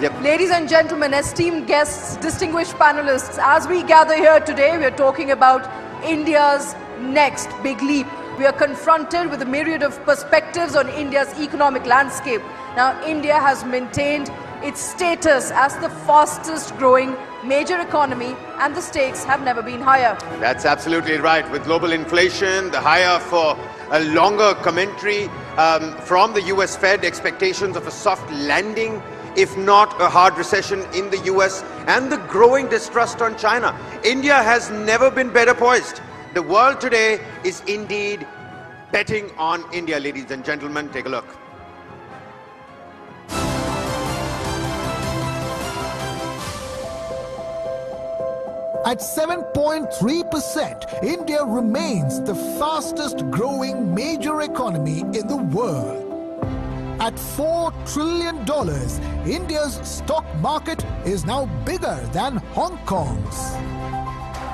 Yep. Ladies and gentlemen, esteemed guests, distinguished panelists, as we gather here today, we are talking about India's next big leap. We are confronted with a myriad of perspectives on India's economic landscape. Now, India has maintained its status as the fastest growing major economy, and the stakes have never been higher. That's absolutely right. With global inflation, the higher for a longer commentary from the US Fed, expectations of a soft landing, if not a hard recession in the US, and the growing distrust on China, India has never been better poised. The world today is indeed betting on India, ladies and gentlemen. Take a look. At 7.3%, India remains the fastest growing major economy in the world. At $4 trillion, India's stock market is now bigger than Hong Kong's.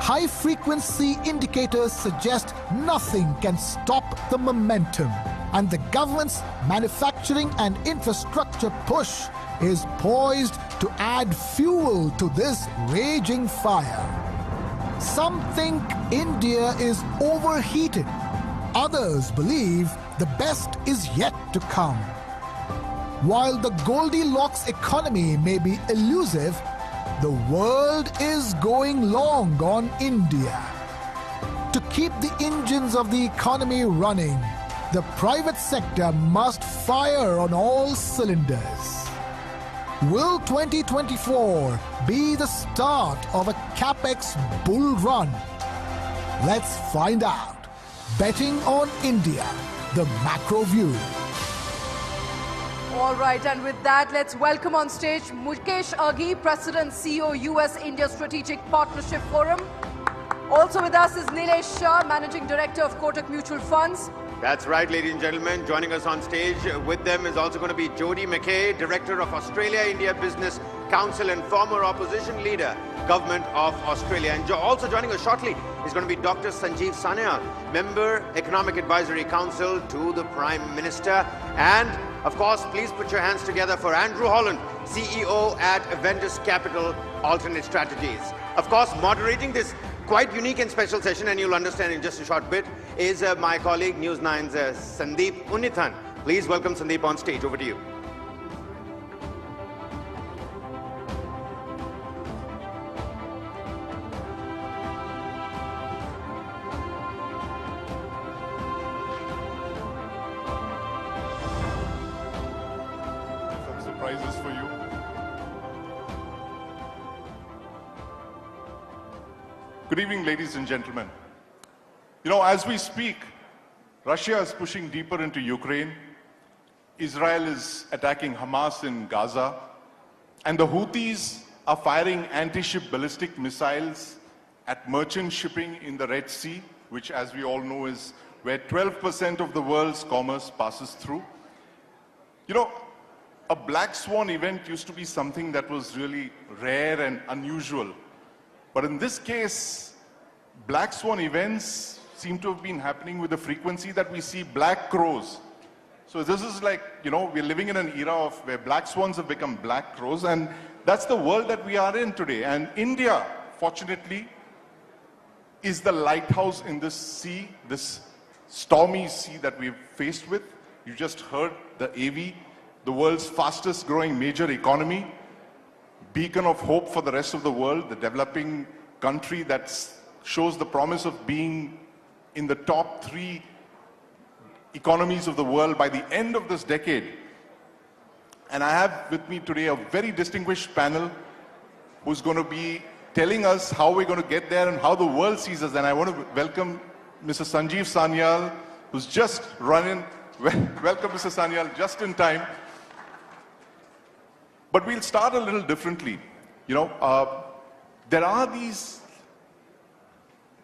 High-frequency indicators suggest nothing can stop the momentum, and the government's manufacturing and infrastructure push is poised to add fuel to this raging fire. Some think India is overheated. Others believe the best is yet to come. While the Goldilocks economy may be elusive, the world is going long on India. To keep the engines of the economy running, the private sector must fire on all cylinders. Will 2024 be the start of a capex bull run? Let's find out. Betting on India, the macro view. All right, and with that, let's welcome on stage Mukesh Aghi, President, CEO, US-India Strategic Partnership Forum. Also with us is Nilesh Shah, Managing Director of Kotak Mutual Funds. That's right, ladies and gentlemen. Joining us on stage with them is also going to be Jody McKay, Director of Australia-India Business Council and former opposition leader, Government of Australia. And also joining us shortly is going to be Dr. Sanjeev Sanyal, Member, Economic Advisory Council to the Prime Minister. And, of course, please put your hands together for Andrew Holland, CEO at Aventus Capital Alternate Strategies. Of course, moderating this quite unique and special session, and you'll understand in just a short bit, is my colleague News9's Sandeep Unnithan. Please welcome Sandeep on stage. Over to you. Some surprises for you. Good evening, ladies and gentlemen. You know, as we speak, Russia is pushing deeper into Ukraine. Israel is attacking Hamas in Gaza. And the Houthis are firing anti-ship ballistic missiles at merchant shipping in the Red Sea, which, as we all know, is where 12% of the world's commerce passes through. You know, a black swan event used to be something that was really rare and unusual. But in this case, black swan events seem to have been happening with the frequency that we see black crows. So this is like, you know, we're living in an era of where black swans have become black crows, and that's the world that we are in today. And India, fortunately, is the lighthouse in this sea, this stormy sea that we've faced with. You just heard the AV, the world's fastest growing major economy, beacon of hope for the rest of the world, the developing country that shows the promise of being in the top 3 economies of the world by the end of this decade. And I have with me today a very distinguished panel who's going to be telling us how we're going to get there and how the world sees us. And I want to welcome Mr. Sanjeev Sanyal, who's just running. Welcome, Mr. Sanyal, just in time. But we'll start a little differently. You know, there are these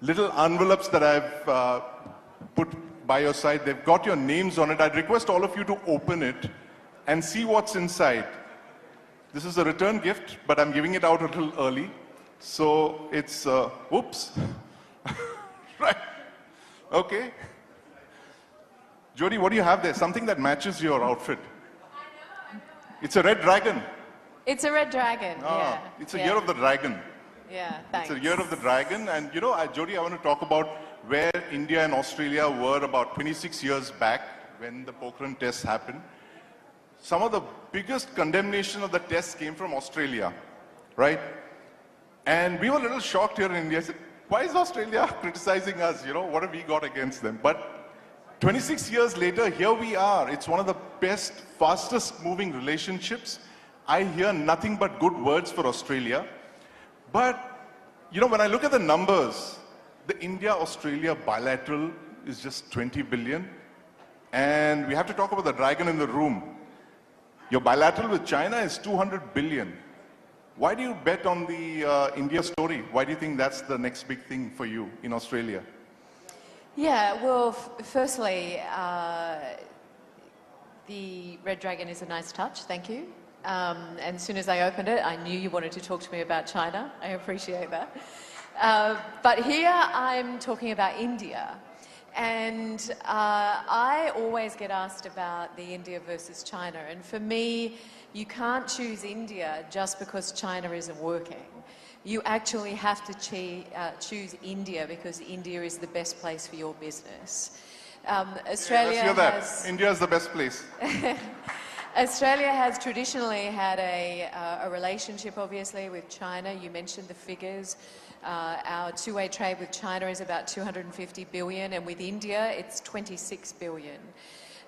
little envelopes that I've put by your side. They've got your names on it. I'd request all of you to open it and see what's inside. This is a return gift, but I'm giving it out a little early. So it's, whoops. Right. Okay. Jody, what do you have there? Something that matches your outfit. It's a red dragon. It's a red dragon, yeah. It's a year of the dragon. Yeah, thanks. It's a year of the dragon. And you know, Jody, I want to talk about where India and Australia were about 26 years back when the Pokhran tests happened. Some of the biggest condemnation of the tests came from Australia, right? And we were a little shocked here in India. I said, why is Australia criticizing us? You know, what have we got against them? But 26 years later, here we are. It's one of the best, fastest moving relationships. I hear nothing but good words for Australia. But, you know, when I look at the numbers, the India-Australia bilateral is just 20 billion. And we have to talk about the dragon in the room. Your bilateral with China is 200 billion. Why do you bet on the India story? Why do you think that's the next big thing for you in Australia? Yeah, well, firstly, the red dragon is a nice touch, thank you. And as soon as I opened it, I knew you wanted to talk to me about China. I appreciate that. But here I'm talking about India. And I always get asked about the India versus China. And for me, you can't choose India just because China isn't working. You actually have to choose India because India is the best place for your business. Australia let's hear that. India is the best place. Australia has traditionally had a relationship, obviously, with China. You mentioned the figures. Our two-way trade with China is about 250 billion, and with India, it's 26 billion.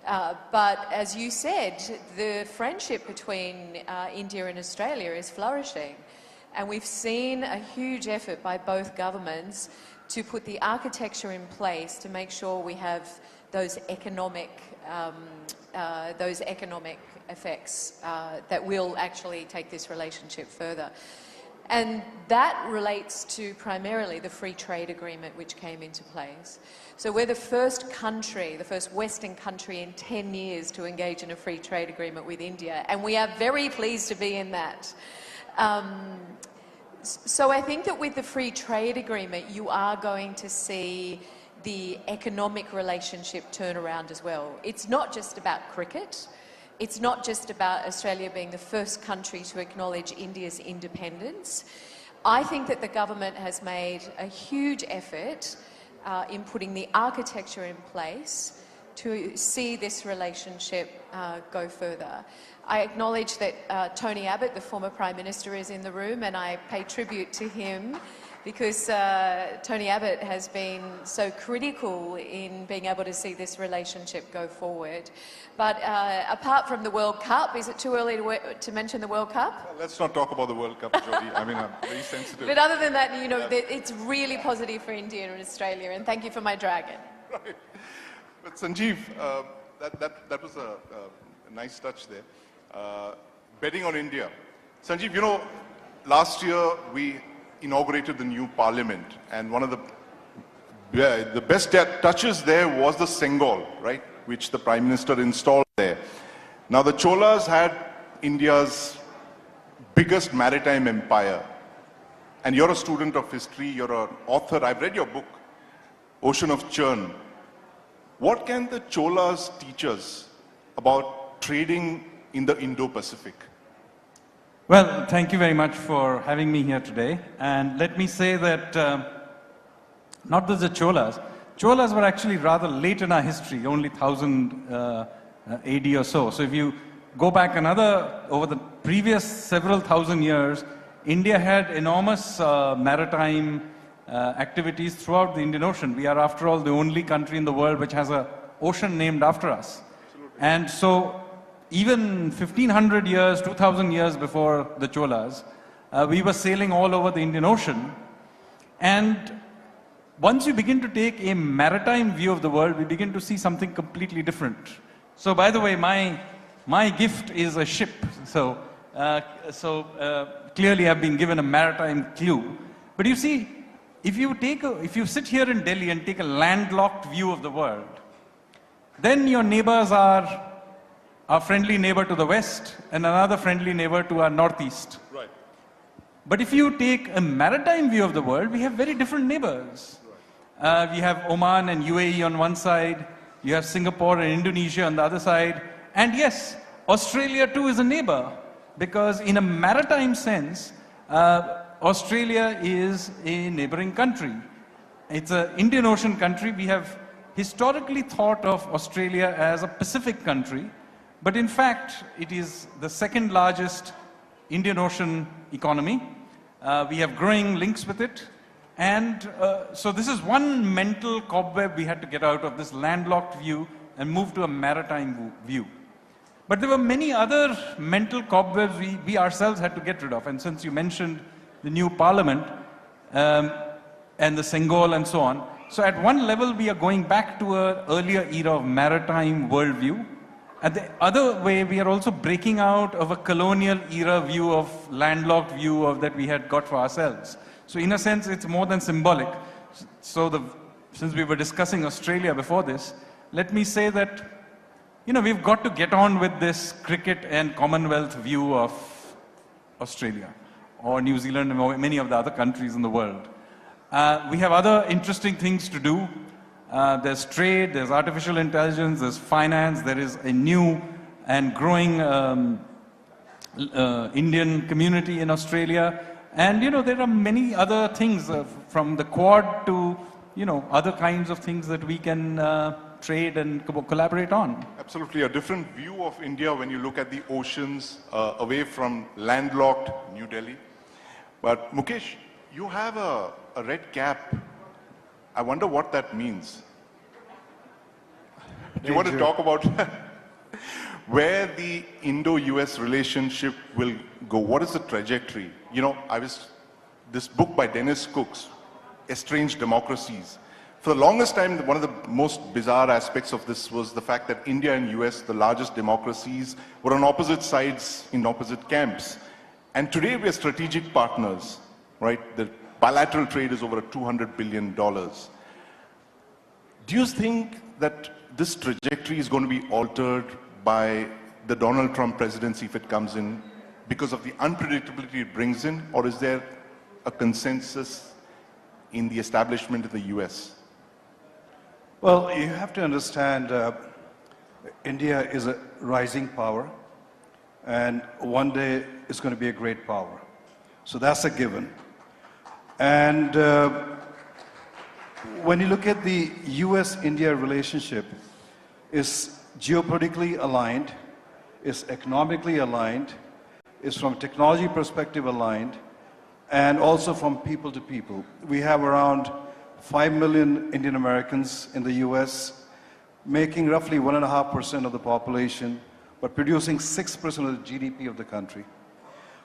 But as you said, the friendship between India and Australia is flourishing. And we've seen a huge effort by both governments to put the architecture in place to make sure we have those economic effects that will actually take this relationship further. And that relates to primarily the free trade agreement which came into place. So we're the first country, the first Western country in 10 years to engage in a free trade agreement with India, and we are very pleased to be in that. So I think that with the free trade agreement, you are going to see the economic relationship turn around as well. It's not just about cricket. It's not just about Australia being the first country to acknowledge India's independence. I think that the government has made a huge effort in putting the architecture in place to see this relationship go further. I acknowledge that Tony Abbott, the former Prime Minister, is in the room, and I pay tribute to him because Tony Abbott has been so critical in being able to see this relationship go forward. But apart from the World Cup, is it too early to mention the World Cup? Well, let's not talk about the World Cup, Jody. I mean, I'm very sensitive. But other than that, you know, it's really positive for India and Australia, and thank you for my dragon. Right. But Sanjeev, that was a nice touch there. Betting on India. Sanjeev, you know, last year we inaugurated the new parliament, and one of the best touches there was the Sengol, right, which the Prime Minister installed there. Now the Cholas had India's biggest maritime empire, and you're a student of history, you're an author. I've read your book, Ocean of Churn. What can the Cholas teach us about trading in the Indo-Pacific? Well, thank you very much for having me here today. And let me say that not just the Cholas were actually rather late in our history, only 1000 AD or so. So if you go back over the previous several thousand years, India had enormous maritime activities throughout the Indian Ocean. We are, after all, the only country in the world which has an ocean named after us. Absolutely. And so even 1500 years, 2000 years before the Cholas, we were sailing all over the Indian Ocean. And once you begin to take a maritime view of the world, we begin to see something completely different. So by the way, my gift is a ship. So clearly I've been given a maritime clue. But you see, if you sit here in Delhi and take a landlocked view of the world, then your neighbors are our friendly neighbor to the west and another friendly neighbor to our northeast. Right. But if you take a maritime view of the world, we have very different neighbors. Right. We have Oman and UAE on one side, you have Singapore and Indonesia on the other side, and yes, Australia too is a neighbor. because in a maritime sense, Australia is a neighboring country. It's an Indian Ocean country. We have historically thought of Australia as a Pacific country, but in fact, it is the second largest Indian Ocean economy. We have growing links with it. And so this is one mental cobweb we had to get out of, this landlocked view, and move to a maritime view. But there were many other mental cobwebs we ourselves had to get rid of. And since you mentioned the new parliament and the Sengol and so on, so at one level we are going back to an earlier era of maritime worldview. At the other way, we are also breaking out of a colonial era view of landlocked view of that we had got for ourselves. So in a sense, it's more than symbolic. So since we were discussing Australia before this, let me say that, we've got to get on with this cricket and Commonwealth view of Australia or New Zealand and many of the other countries in the world. We have other interesting things to do. There's trade, there's artificial intelligence, there's finance, there is a new and growing Indian community in Australia. And, there are many other things from the Quad to, other kinds of things that we can trade and collaborate on. Absolutely. A different view of India when you look at the oceans away from landlocked New Delhi. But Mukesh, you have a red cap. I wonder what that means. Do you want to talk about where the Indo-US relationship will go? What is the trajectory? This book by Dennis Cook's, Estranged Democracies. For the longest time, one of the most bizarre aspects of this was the fact that India and US, the largest democracies, were on opposite sides in opposite camps. And today we are strategic partners, right? The bilateral trade is over $200 billion. Do you think that this trajectory is going to be altered by the Donald Trump presidency if it comes in because of the unpredictability it brings in, or is there a consensus in the establishment in the US? Well, you have to understand India is a rising power, and one day it's going to be a great power. So that's a given. And when you look at the US-India relationship, it's geopolitically aligned, it's economically aligned, it's from a technology perspective aligned, and also from people to people. We have around 5 million Indian Americans in the US, making roughly 1.5% of the population, but producing 6% of the GDP of the country.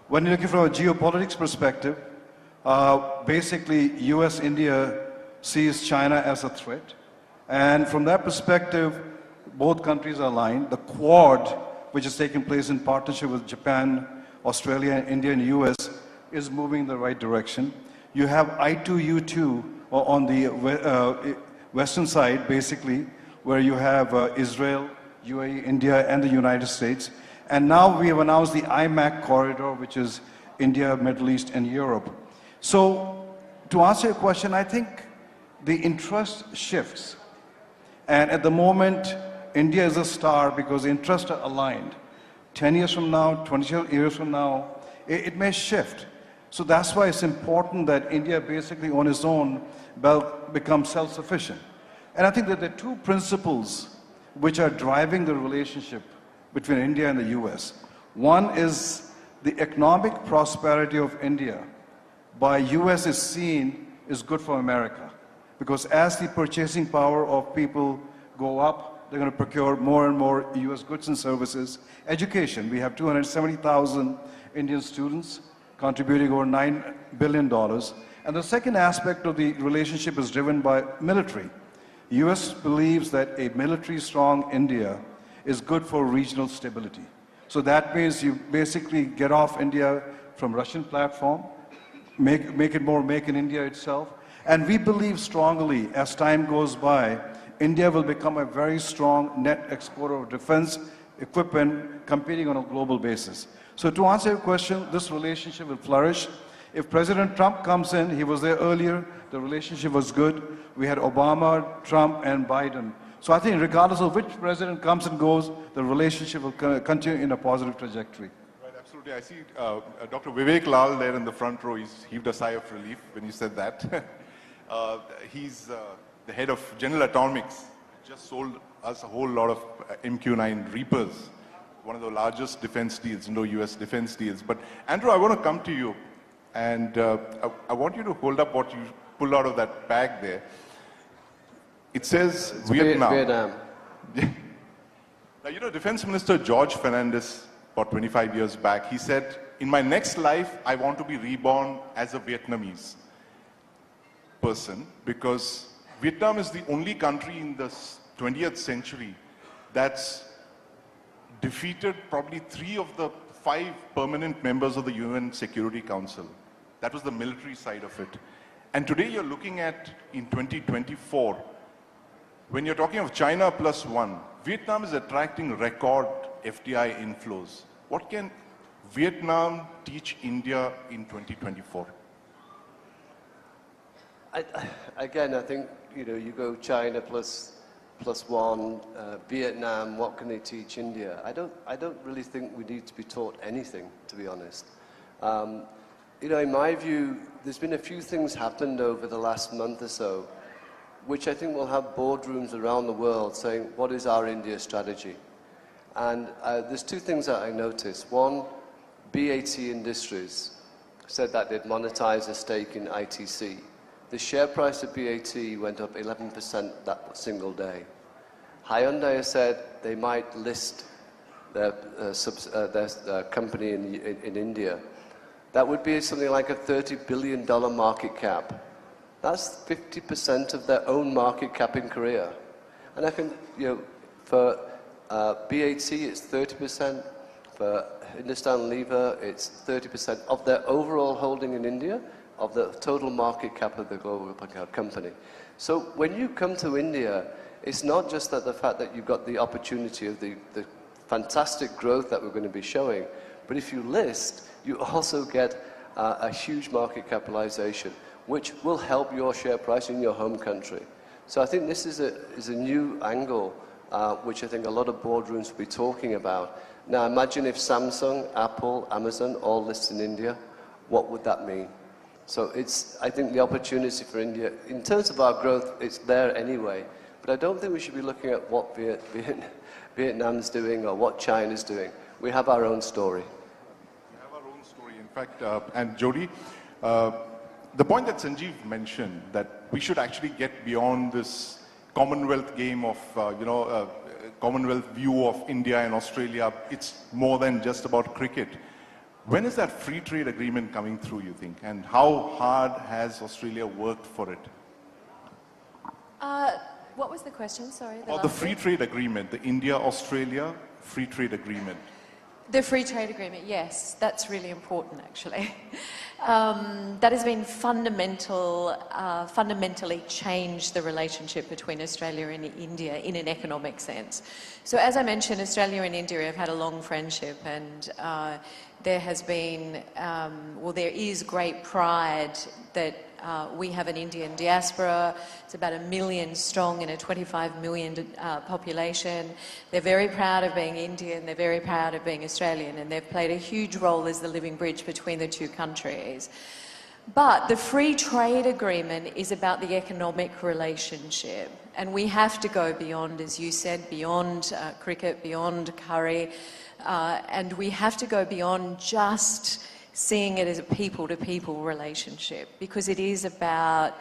When you're looking from a geopolitics perspective, basically US-India sees China as a threat. And from that perspective, both countries are aligned. The Quad, which is taking place in partnership with Japan, Australia, India, and US, is moving in the right direction. You have I2U2 on the western side, basically, where you have Israel, UAE, India, and the United States. And now we have announced the IMAC corridor, which is India, Middle East, and Europe. So, to answer your question, I think the interest shifts. And at the moment, India is a star because the interests are aligned. 10 years from now, 20 years from now, it may shift. So that's why it's important that India basically on its own becomes self-sufficient. And I think that there are two principles which are driving the relationship between India and the US. One is the economic prosperity of India by US is seen is good for America. Because as the purchasing power of people go up, they're going to procure more and more US goods and services. Education, we have 270,000 Indian students contributing over $9 billion. And the second aspect of the relationship is driven by military. US believes that a military strong India is good for regional stability. So that means you basically get off India from Russian platform, make it more make in India itself. And we believe strongly as time goes by, India will become a very strong net exporter of defense equipment competing on a global basis. So to answer your question, this relationship will flourish. If President Trump comes in, he was there earlier, the relationship was good. We had Obama, Trump, and Biden. So I think regardless of which president comes and goes, the relationship will continue in a positive trajectory. Right, absolutely. Absolutely. I see Dr. Vivek Lal there in the front row. He's heaved a sigh of relief when you said that. He's the head of General Atomics. Just sold us a whole lot of MQ-9 Reapers, one of the largest defense deals, Indo-US defense deals. But Andrew, I want to come to you, and I want you to hold up what you pulled out of that bag there. It says Vietnam. Vietnam. Now, you know, Defense Minister George Fernandez, about 25 years back, he said, in my next life, I want to be reborn as a Vietnamese person, because Vietnam is the only country in the 20th century that's defeated probably 3 of the 5 permanent members of the UN Security Council. That was the military side of it. And today you're looking at, in 2024, when you're talking of China +1, Vietnam is attracting record FDI inflows. What can Vietnam teach India in 2024? Again, I think, you know, you go China +1, Vietnam, what can they teach India? I don't really think we need to be taught anything, to be honest. You know, in my view, there's been a few things happened over the last month or so, which I think will have boardrooms around the world saying, what is our India strategy? And there's 2 things that I noticed. One, BAT Industries said that they'd monetize a stake in ITC. The share price of BAT went up 11% that single day. Hyundai has said they might list their company in India. That would be something like a $30 billion market cap. That's 50% of their own market cap in Korea. And I think, you know, for BAT it's 30%, for Hindustan Lever it's 30% of their overall holding in India, of the total market cap of the global company. So when you come to India, it's not just that the fact that you've got the opportunity of the fantastic growth that we're going to be showing, but if you list, you also get a huge market capitalization, which will help your share price in your home country. So I think this is a new angle, which I think a lot of boardrooms will be talking about. Now imagine if Samsung, Apple, Amazon all list in India, what would that mean? So I think the opportunity for India, in terms of our growth, it's there anyway. But I don't think we should be looking at what Vietnam's doing or what China's doing. We have our own story. We have our own story. In fact, and Jody, the point that Sanjeev mentioned, that we should actually get beyond this Commonwealth game of, Commonwealth view of India and Australia. It's more than just about cricket. When is that free trade agreement coming through, you think? And how hard has Australia worked for it? What was the question? Sorry. The free trade agreement, the India-Australia free trade agreement. The free trade agreement, yes, that's really important actually. That has been fundamentally changed the relationship between Australia and India in an economic sense. So as I mentioned, Australia and India have had a long friendship, and there has been, there is great pride that we have an Indian diaspora. It's about 1 million strong in a 25 million population. They're very proud of being Indian, they're very proud of being Australian, and they've played a huge role as the living bridge between the 2 countries. But the free trade agreement is about the economic relationship, and we have to go beyond, as you said, beyond cricket, beyond curry, and we have to go beyond just seeing it as a people-to-people relationship, because it is about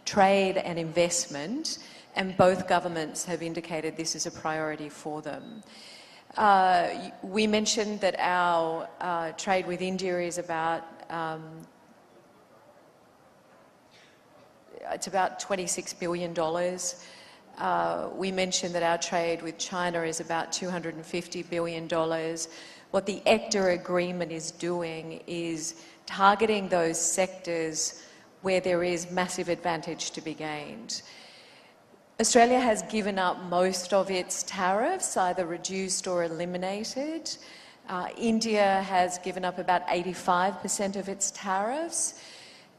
trade and investment, and both governments have indicated this is a priority for them. We mentioned that our trade with India is about it's about $26 billion. We mentioned that our trade with China is about $250 billion. What the ECTA agreement is doing is targeting those sectors where there is massive advantage to be gained. Australia has given up most of its tariffs, either reduced or eliminated. India has given up about 85% of its tariffs.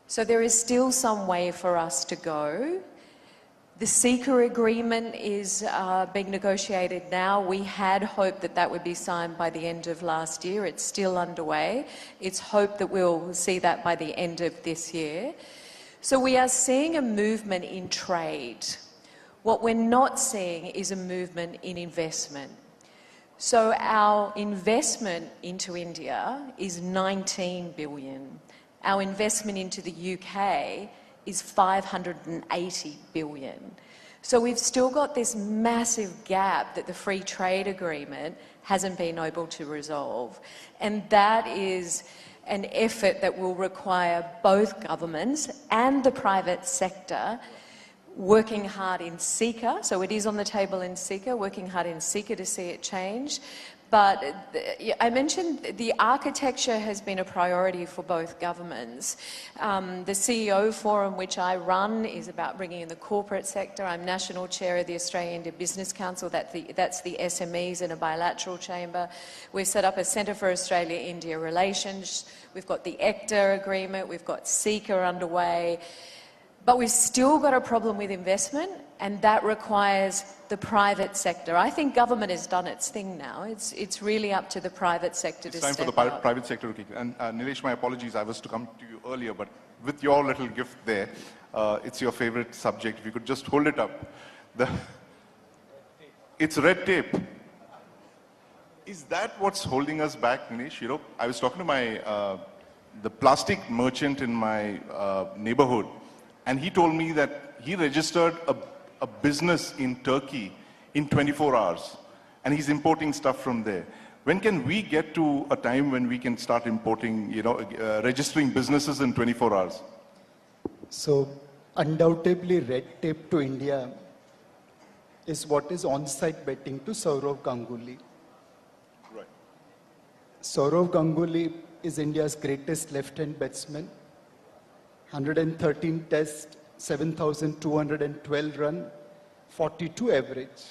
So there is still some way for us to go. The seeker agreement is being negotiated now. We had hoped that that would be signed by the end of last year. It's still underway. It's hoped that we'll see that by the end of this year. So we are seeing a movement in trade. What we're not seeing is a movement in investment. So our investment into India is 19 billion. Our investment into the UK is 580 billion. So we've still got this massive gap that the free trade agreement hasn't been able to resolve. And that is an effort that will require both governments and the private sector working hard in seeker. So it is on the table in seeker, working hard in seeker to see it change. But I mentioned the architecture has been a priority for both governments. The CEO forum which I run is about bringing in the corporate sector. I'm national chair of the Australia-India Business Council. That's the SMEs in a bilateral chamber. We've set up a Centre for Australia-India Relations. We've got the ECTA agreement. We've got seeker underway. But we've still got a problem with investment, and that requires the private sector. I think government has done its thing now. It's really up to the private sector to step up. It's time for the private sector to kick in. And Nilesh, my apologies, I was to come to you earlier, but with your little gift there, it's your favorite subject. If you could just hold it up. It's red tape. Is that what's holding us back, Nilesh? You know, I was talking to my the plastic merchant in my neighborhood, and he told me that he registered a business in Turkey in 24 hours, and he's importing stuff from there. When can we get to a time when we can start importing, registering businesses in 24 hours? So, undoubtedly, red tape to India is what is on-site betting to Saurav Ganguly. Right. Saurav Ganguly is India's greatest left-hand batsman. 113 tests, 7,212 run, 42 average.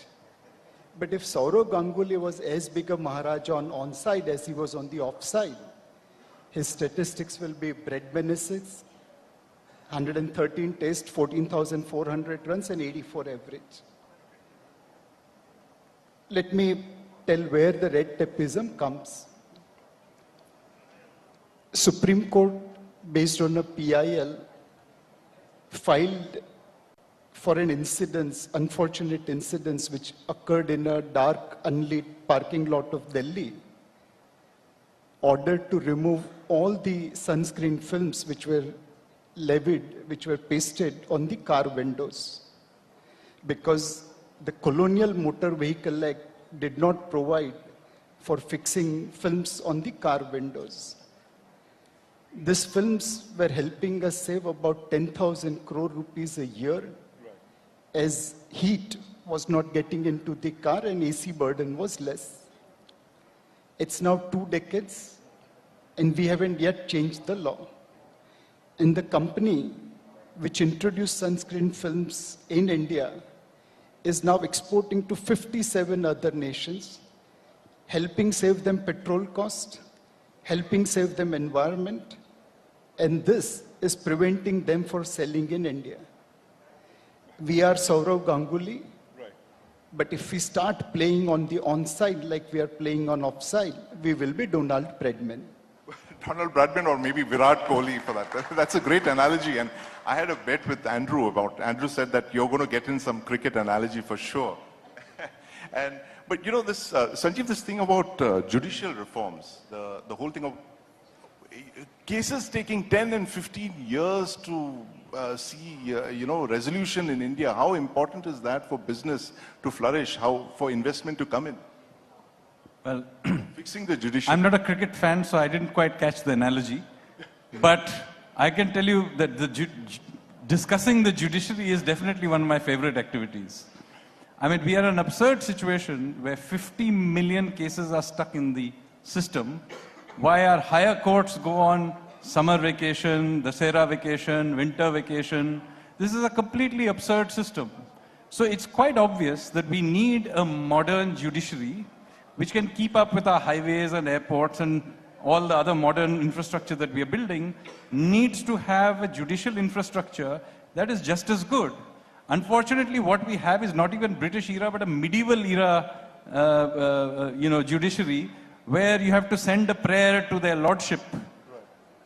But if Saurav Ganguly was as big a Maharaja on onside as he was on the offside, his statistics will be Brad Benesix, 113 tests, 14,400 runs and 84 average. Let me tell where the red tapeism comes. Supreme Court, based on a PIL, filed for an incident, unfortunate incident which occurred in a dark, unlit parking lot of Delhi, ordered to remove all the sunscreen films which were levied, which were pasted on the car windows. Because the Colonial Motor Vehicle Act did not provide for fixing films on the car windows. These films were helping us save about 10,000 crore rupees a year, as heat was not getting into the car and AC burden was less. It's now 2 decades and we haven't yet changed the law. And the company which introduced sunscreen films in India is now exporting to 57 other nations, helping save them petrol cost, helping save them environment, and this is preventing them from selling in India. We are Saurav Ganguly, Right. but if we start playing on the onside like we are playing on offside, we will be Donald Bradman. Donald Bradman or maybe Virat Kohli for that. That's a great analogy. And I had a bet with Andrew Andrew said that you're going to get in some cricket analogy for sure. But you know, this, Sanjeev, this thing about judicial reforms, the whole thing of cases taking 10 and 15 years to see, resolution in India. How important is that for business to flourish? How for investment to come in? Well, fixing the judiciary. I'm not a cricket fan, so I didn't quite catch the analogy. But I can tell you that discussing the judiciary is definitely one of my favorite activities. I mean, we are in an absurd situation where 50 million cases are stuck in the system. Why our higher courts go on summer vacation, Dasera vacation, winter vacation. This is a completely absurd system. So it's quite obvious that we need a modern judiciary which can keep up with our highways and airports and all the other modern infrastructure that we are building, needs to have a judicial infrastructure that is just as good. Unfortunately, what we have is not even British era, but a medieval era, judiciary, where you have to send a prayer to their lordship.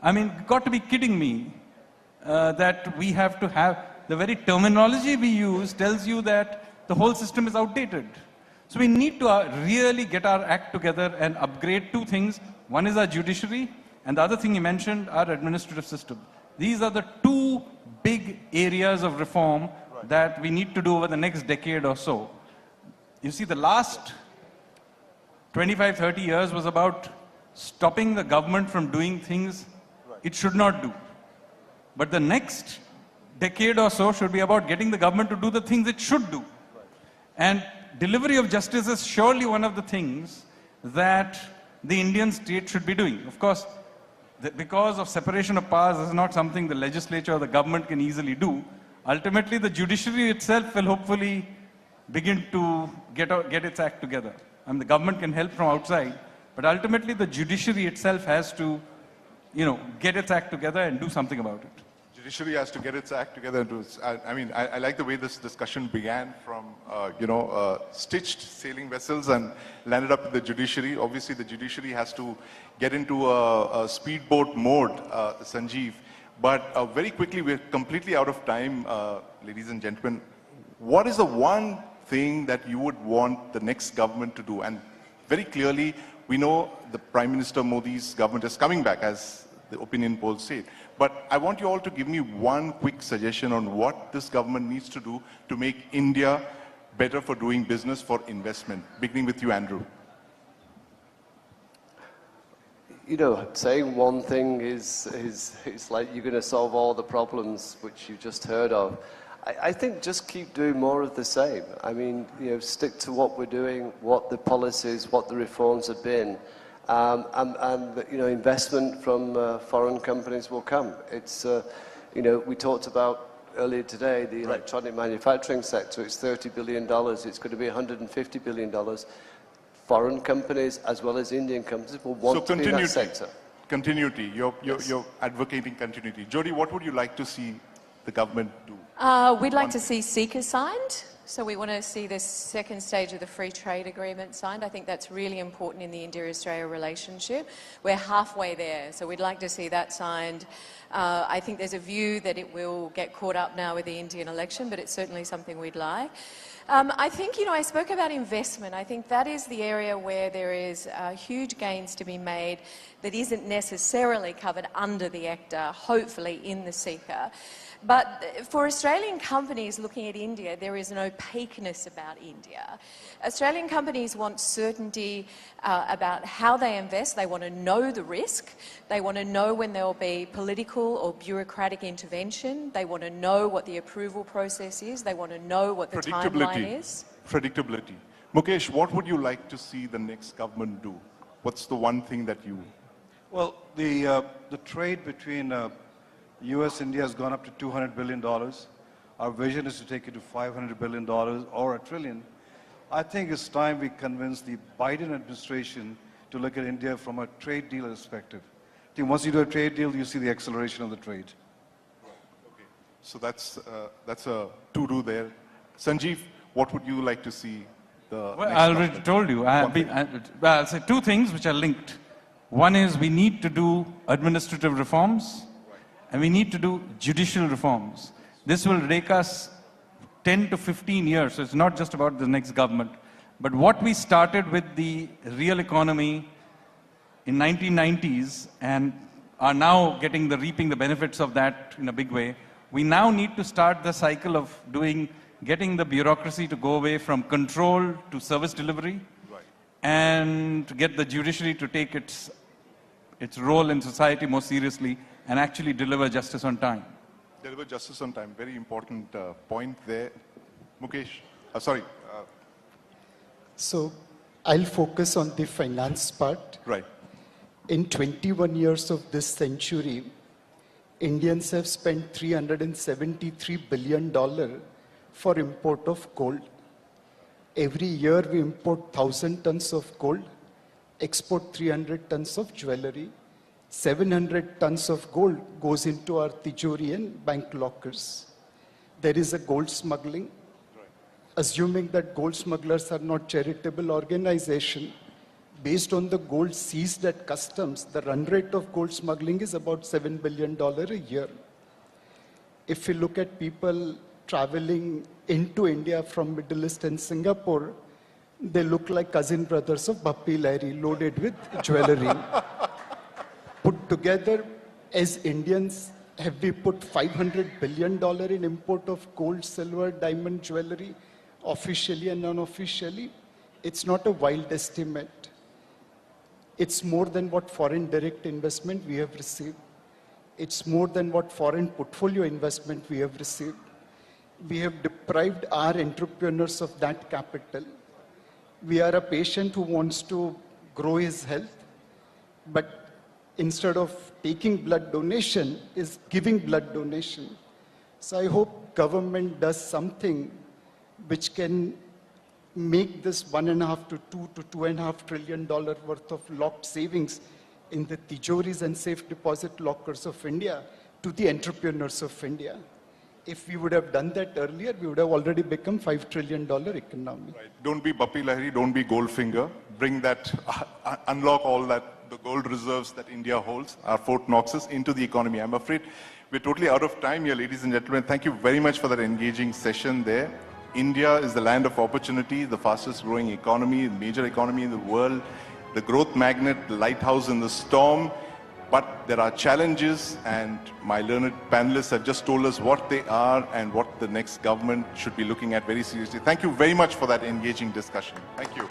I mean, got to be kidding me that we have to have, the very terminology we use tells you that the whole system is outdated. So we need to really get our act together and upgrade two things. One is our judiciary, and the other thing you mentioned, our administrative system. These are the two big areas of reform that we need to do over the next decade or so. You see, the last 25, 30 years was about stopping the government from doing things it should not do. But the next decade or so should be about getting the government to do the things it should do. And delivery of justice is surely one of the things that the Indian state should be doing. Of course, because of separation of powers, this is not something the legislature or the government can easily do. Ultimately, the judiciary itself will hopefully begin to get its act together. I mean, the government can help from outside, but ultimately the judiciary itself has to, get its act together and do something about it. Judiciary has to get its act together. I like the way this discussion began from, stitched sailing vessels and landed up in the judiciary. Obviously, the judiciary has to get into a speedboat mode, Sanjeev. But very quickly, we're completely out of time, ladies and gentlemen. What is the one thing that you would want the next government to do? And very clearly, we know the Prime Minister Modi's government is coming back, as the opinion polls say. But I want you all to give me one quick suggestion on what this government needs to do to make India better for doing business, for investment. Beginning with you, Andrew. Saying one thing is like you're going to solve all the problems which you just heard of. I think just keep doing more of the same. I mean, stick to what we're doing, what the policies, what the reforms have been, and investment from foreign companies will come. It's, we talked about earlier today the electronic manufacturing sector. It's $30 billion. It's going to be $150 billion. Foreign companies as well as Indian companies will want to be in that sector. Continuity. You're advocating continuity. Jody, what would you like to see the government do? We'd like to see CECA signed. So we want to see the second stage of the free trade agreement signed. I think that's really important in the India-Australia relationship. We're halfway there, so we'd like to see that signed. I think there's a view that it will get caught up now with the Indian election, but it's certainly something we'd like. I think, I spoke about investment. I think that is the area where there is huge gains to be made that isn't necessarily covered under the ACTA, hopefully in the CECA. But for Australian companies looking at India, there is an opaqueness about India. Australian companies want certainty about how they invest. They want to know the risk. They want to know when there will be political or bureaucratic intervention. They want to know what the approval process is. They want to know what the timeline is. Predictability. Mukesh, what would you like to see the next government do? What's the one thing that you... Well, the trade between US, India has gone up to $200 billion. Our vision is to take it to $500 billion or $1 trillion. I think it's time we convince the Biden administration to look at India from a trade deal perspective. I think once you do a trade deal, you see the acceleration of the trade. Okay. So that's a to-do there. Sanjeev, what would you like to see the Well, I already told you. I'll say two things which are linked. One is we need to do administrative reforms. And we need to do judicial reforms. This will take us 10 to 15 years, so it's not just about the next government. But what we started with the real economy in 1990s and are now reaping the benefits of that in a big way, we now need to start the cycle of getting the bureaucracy to go away from control to service delivery, and to get the judiciary to take its role in society more seriously and actually deliver justice on time. Deliver justice on time. Very important point there. Mukesh, sorry. So I'll focus on the finance part. Right. In 21 years of this century, Indians have spent $373 billion for import of gold. Every year we import 1,000 tons of gold, export 300 tons of jewelry. 700 tons of gold goes into our tijori and bank lockers. there is a gold smuggling. Assuming that gold smugglers are not charitable organization, based on the gold seized at customs, the run rate of gold smuggling is about $7 billion a year. If we look at people traveling into India from Middle East and Singapore, they look like cousin brothers of Bappi Lahiri, loaded with jewelry. Put together, as Indians, have we put $500 billion in import of gold, silver, diamond jewelry, officially and non-officially? It's not a wild estimate. It's more than what foreign direct investment we have received. It's more than what foreign portfolio investment we have received. We have deprived our entrepreneurs of that capital. We are a patient who wants to grow his health, but instead of taking blood donation, is giving blood donation. So I hope government does something which can make this $1.5 to $2 to $2.5 trillion worth of locked savings in the tijoris and safe deposit lockers of India to the entrepreneurs of India. If we would have done that earlier, we would have already become $5 trillion economy. Right. Don't be Bappi Lahiri, don't be Goldfinger. Bring that, unlock all that, the gold reserves that India holds, our Fort Knoxes, into the economy. I'm afraid we're totally out of time here, ladies and gentlemen. Thank you very much for that engaging session there. India is the land of opportunity, the fastest growing economy, major economy in the world, the growth magnet, the lighthouse in the storm. But there are challenges, and my learned panelists have just told us what they are and what the next government should be looking at very seriously. Thank you very much for that engaging discussion. Thank you.